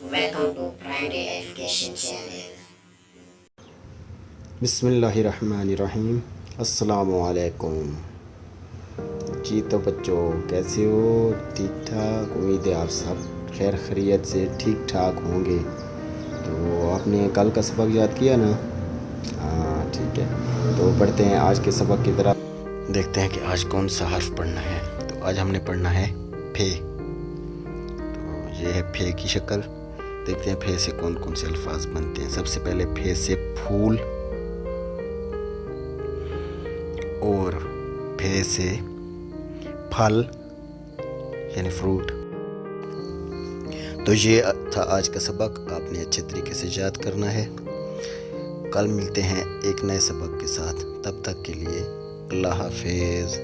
Welcome to Friday Education Channel. बिस्मिल्लाहिर्रहमानिर्रहीम। अस्सलामु अलैकुम। जी तो बच्चों, कैसे हो? ठीक ठाक, उम्मीद है आप सब खैर खैरियत से ठीक ठाक होंगे। तो आपने कल का सबक याद किया ना? हाँ ठीक है, तो पढ़ते हैं आज के सबक की तरफ। देखते हैं कि आज कौन सा हर्फ पढ़ना है। तो आज हमने पढ़ना है फे। तो ये है फे की शक्ल। देखते हैं फे से कौन कौन से अल्फाज बनते हैं। सबसे पहले फे से फूल, और फे से फल यानी फ्रूट। तो ये था आज का सबक, आपने अच्छे तरीके से याद करना है। कल मिलते हैं एक नए सबक के साथ, तब तक के लिए अल्लाह हाफिज़।